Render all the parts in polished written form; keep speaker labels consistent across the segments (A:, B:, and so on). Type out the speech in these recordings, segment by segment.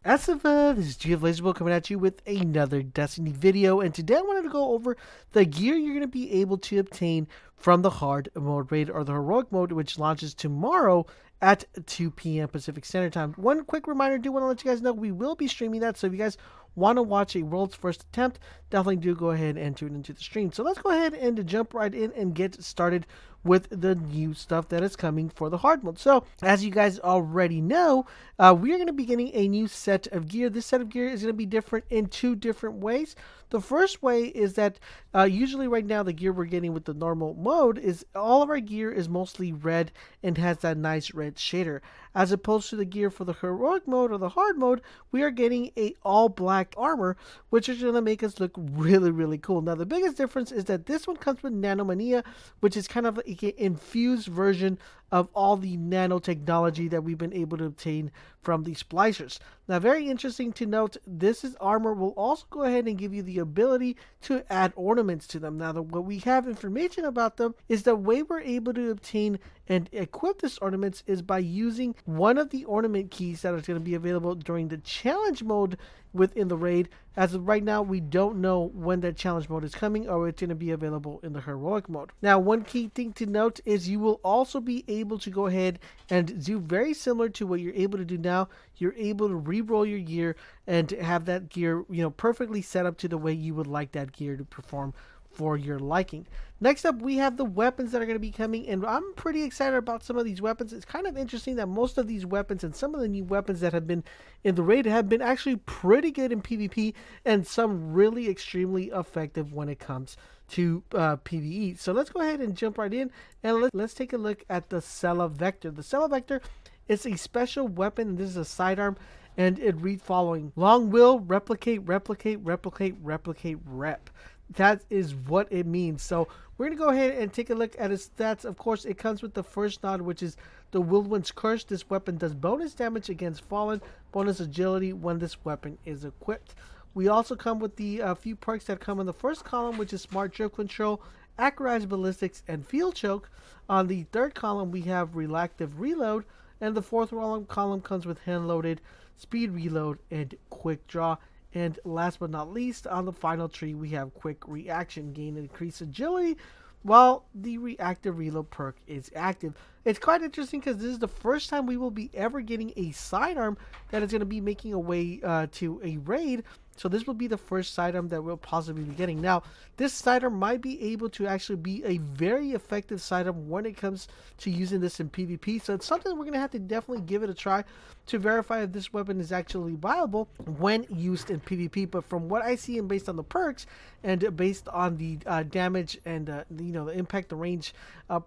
A: TFEVER, this is GRIMOIRE coming at you with another Destiny video, and today I wanted to go over the gear you're going to be able to obtain from the hard mode raid, or the heroic mode, which launches tomorrow at 2 p.m. Pacific Standard Time. One quick reminder, I do want to let you guys know we will be streaming that, so if you guys want to watch a world's first attempt, definitely do go ahead and tune into the stream. So let's go ahead and jump right in and get started with the new stuff that is coming for the hard mode. So as you guys already know, we are going to be getting a new set of gear. This set of gear is going to be different in two different ways. The first way is that usually right now the gear we're getting with the normal mode is all of our gear is mostly red and has that nice red shader. As opposed to the gear for the heroic mode or the hard mode, we are getting a all black armor, which is going to make us look really cool. Now the biggest difference is that this one comes with Nanomania, which is kind of an infused version of all the nanotechnology that we've been able to obtain from the splicers. Now, very interesting to note, this armor will also go ahead and give you the ability to add ornaments to them. Now, what we have information about them is the way we're able to obtain and equip this ornaments is by using one of the ornament keys that is going to be available during the challenge mode within the raid. As of right now, we don't know when that challenge mode is coming, or it's going to be available in the heroic mode. Now, one key thing to note is you will also be able to go ahead and do very similar to what you're able to do now. You're able to re-roll your gear and have that gear, perfectly set up to the way you would like that gear to perform for your liking. Next up, we have the weapons that are going to be coming, and I'm pretty excited about some of these weapons. It's kind of interesting that most of these weapons and some of the new weapons that have been in the raid have been actually pretty good in PvP, and some really extremely effective when it comes to PvE. So let's go ahead and jump right in, and let's take a look at the Cella Vector. The Cella Vector is a special weapon. This is a sidearm, and it reads following: long will, replicate, replicate, replicate, replicate, rep. That is what it means. So we're going to go ahead and take a look at its stats. Of course, it comes with the first nod, which is the Whirlwind's Curse. This weapon does bonus damage against Fallen, bonus agility when this weapon is equipped. We also come with the few perks that come in the first column, which is Smart Drift Control, Accurized Ballistics, and Field Choke. On the third column, we have Reactive Reload, and the fourth column comes with Hand Loaded, Speed Reload, and Quick Draw. And last but not least, on the final tree, we have Quick Reaction, gain and increase agility while the Reactive Reload perk is active. It's quite interesting because this is the first time we will be ever getting a sidearm that is going to be making a way to a raid. So this will be the first sidearm that we'll possibly be getting. Now, this sidearm might be able to actually be a very effective sidearm when it comes to using this in PvP. So it's something we're going to have to definitely give it a try to verify if this weapon is actually viable when used in PvP. But from what I see, and based on the perks and based on the damage and the impact, the range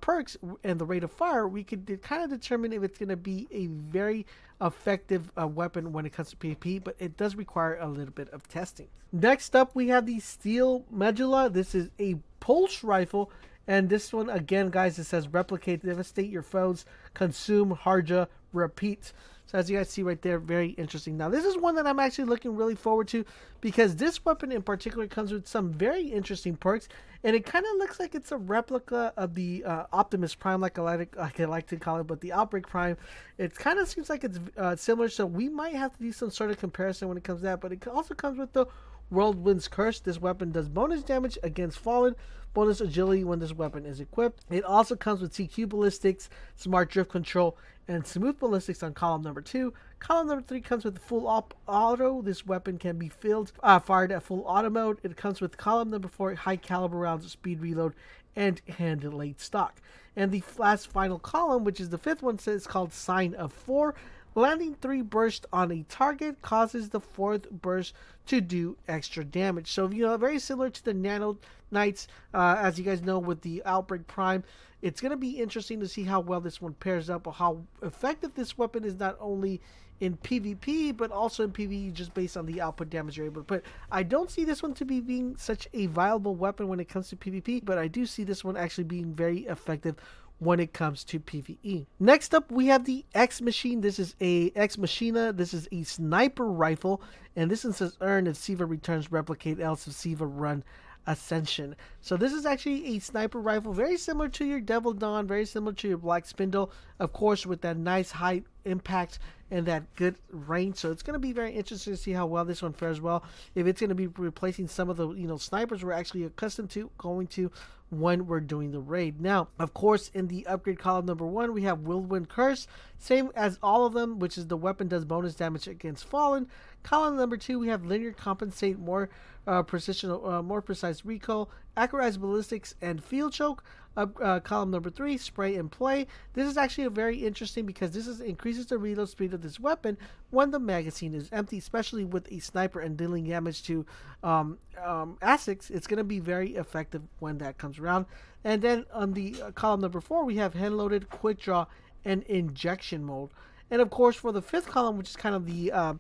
A: perks and the rate of fire, we could kind of determine if it's going to be a very effective weapon when it comes to PvP, but it does require a little bit of testing. Next up, we have the Steel Medulla. This is a pulse rifle, and this one, again, guys, it says replicate, devastate your foes, consume, harja, repeat. So as you guys see right there, very interesting. Now, this is one that I'm actually looking really forward to because this weapon in particular comes with some very interesting perks, and it kind of looks like it's a replica of the Optimus Prime, like I like to call it, but the Outbreak Prime. It kind of seems like it's similar, so we might have to do some sort of comparison when it comes to that, but it also comes with the Whirlwind's Curse. This weapon does bonus damage against Fallen, bonus agility when this weapon is equipped. It also comes with CQ Ballistics, Smart Drift Control, and Smooth Ballistics on column number 2. Column number 3 comes with full auto. This weapon can be fired at full auto mode. It comes with column number 4, high caliber rounds, speed reload, and hand delayed stock. And the last final column, which is the 5th one, says called Sign of 4. Landing 3 bursts on a target causes the 4th burst to do extra damage. So, very similar to the Nano Knights, as you guys know, with the Outbreak Prime. It's going to be interesting to see how well this one pairs up, or how effective this weapon is, not only in PvP, but also in PvE, just based on the output damage you're able to put. I don't see this one to be being such a viable weapon when it comes to PvP, but I do see this one actually being very effective when it comes to PvE. Next up, we have the X Machine. This is a X Machina. This is a sniper rifle, and this one says earn if Siva returns, replicate else if Siva run Ascension. So this is actually a sniper rifle, very similar to your Devil Dawn, very similar to your Black Spindle, of course, with that nice high impact and that good range. So it's going to be very interesting to see how well this one fares well. If it's going to be replacing some of the snipers we're actually accustomed to going to when we're doing the raid. Now, of course, in the upgrade column number 1, we have Whirlwind Curse, same as all of them, which is the weapon does bonus damage against Fallen. Column number 2, we have Linear Compensate, more precision, more precise recoil, Accurized Ballistics, and Field Choke. Column number 3, Spray and Play. This is actually a very interesting because this increases the reload speed of this weapon when the magazine is empty, especially with a sniper and dealing damage to ASICs. It's going to be very effective when that comes around. And then on the column number 4, we have Hand Loaded, Quick Draw, and Injection Mode. And of course, for the 5th column, which is kind of the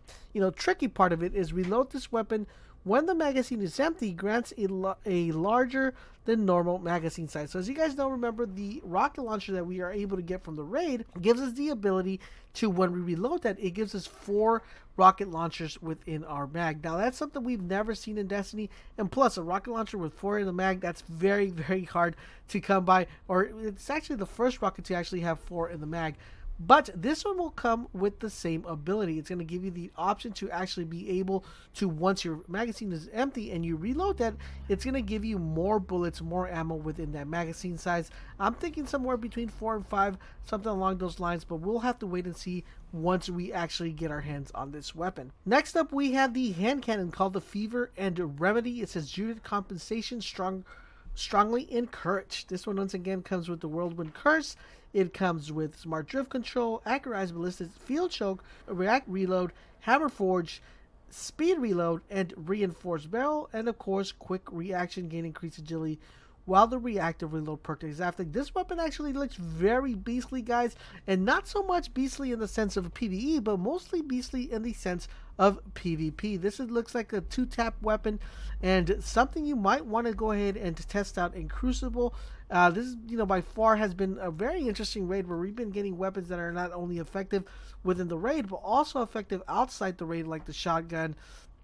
A: tricky part of it, is reload this weapon when the magazine is empty, grants a larger than normal magazine size. So as you guys know, remember the rocket launcher that we are able to get from the raid gives us the ability to, when we reload that, it gives us 4 rocket launchers within our mag. Now that's something we've never seen in Destiny, and plus a rocket launcher with 4 in the mag, that's very, very hard to come by, or it's actually the first rocket to actually have 4 in the mag. But this one will come with the same ability. It's going to give you the option to actually be able to, once your magazine is empty and you reload that, it's going to give you more bullets, more ammo within that magazine size. I'm thinking somewhere between 4 and 5, something along those lines, but we'll have to wait and see once we actually get our hands on this weapon. Next up, we have the hand cannon called the Fever and Remedy. It says Judith Compensation, strongly encouraged. This one once again comes with the Whirlwind Curse. It comes with Smart Drift Control, Accurized Ballistics, Field Choke, React Reload, Hammer Forge, Speed Reload, and Reinforced Barrel, and of course Quick Reaction, gain increased agility while the reactive reload perk is active. This weapon actually looks very beastly, guys, and not so much beastly in the sense of PvE, but mostly beastly in the sense of PvP. This looks like a 2-tap weapon, and something you might want to go ahead and test out in Crucible. This is, by far has been a very interesting raid where we've been getting weapons that are not only effective within the raid, but also effective outside the raid, like the shotgun,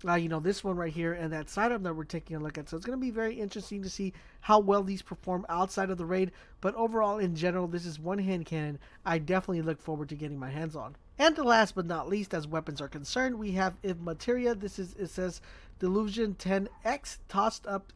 A: this one right here, and that sidearm that we're taking a look at. So it's going to be very interesting to see how well these perform outside of the raid. But overall, in general, this is one hand cannon I definitely look forward to getting my hands on. And last but not least, as weapons are concerned, we have Materia. It says Delusion 10X, tossed up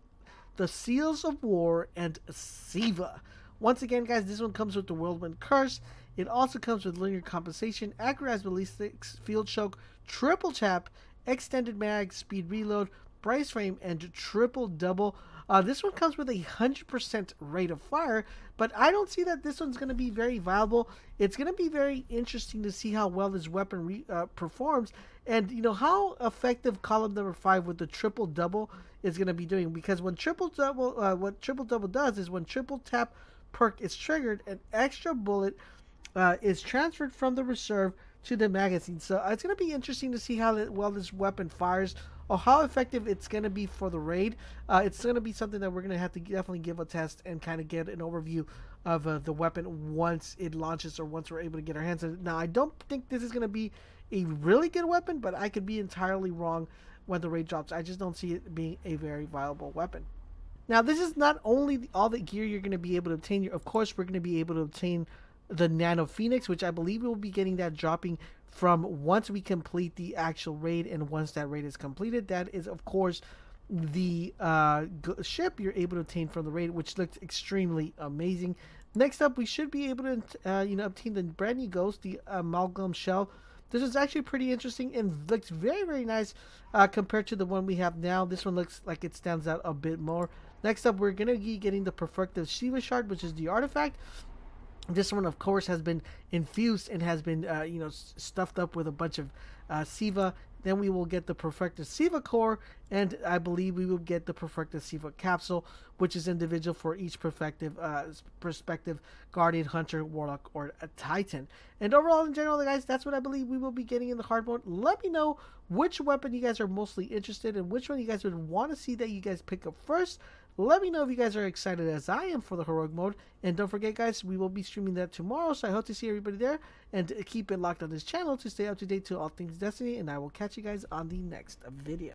A: the Seals of War, and Siva. Once again, guys, this one comes with the Whirlwind Curse. It also comes with Linear Compensation, Accurized Ballistics, Field Choke, Triple Tap, Extended Mag, Speed Reload, Brace Frame, and Triple Double. This one comes with 100% rate of fire, but I don't see that this one's going to be very viable. It's going to be very interesting to see how well this weapon performs, and how effective column number 5 with the Triple Double is going to be doing. Because when Triple Double, what Triple Double does is when Triple Tap perk is triggered, an extra bullet is transferred from the reserve to the magazine. So it's going to be interesting to see how well this weapon fires, or how effective it's going to be for the raid. It's going to be something that we're going to have to definitely give a test and kind of get an overview of the weapon once it launches, or once we're able to get our hands on it. Now, I don't think this is going to be a really good weapon, but I could be entirely wrong when the raid drops. I just don't see it being a very viable weapon. Now, this is not only all the gear you're going to be able to obtain. Of course, we're going to be able to obtain the Nano Phoenix, which I believe we'll be getting that dropping from once we complete the actual raid. And once that raid is completed, that is of course the ship you're able to obtain from the raid, which looks extremely amazing. Next up, we should be able to obtain the brand new Ghost, the Amalgam Shell. This is actually pretty interesting and looks very, very nice compared to the one we have now. This one looks like it stands out a bit more. Next up, we're going to be getting the Perfective Shiva Shard, which is the artifact. This one, of course, has been infused and has been, stuffed up with a bunch of Siva. Then we will get the Perfected Siva Core, and I believe we will get the Perfected Siva Capsule, which is individual for each perspective Guardian, Hunter, Warlock, or a Titan. And overall, in general, guys, that's what I believe we will be getting in the hard mode. Let me know which weapon you guys are mostly interested in, which one you guys would want to see that you guys pick up first. Let me know if you guys are excited as I am for the heroic mode. And don't forget, guys, we will be streaming that tomorrow. So I hope to see everybody there. And keep it locked on this channel to stay up to date to all things Destiny. And I will catch you guys on the next video.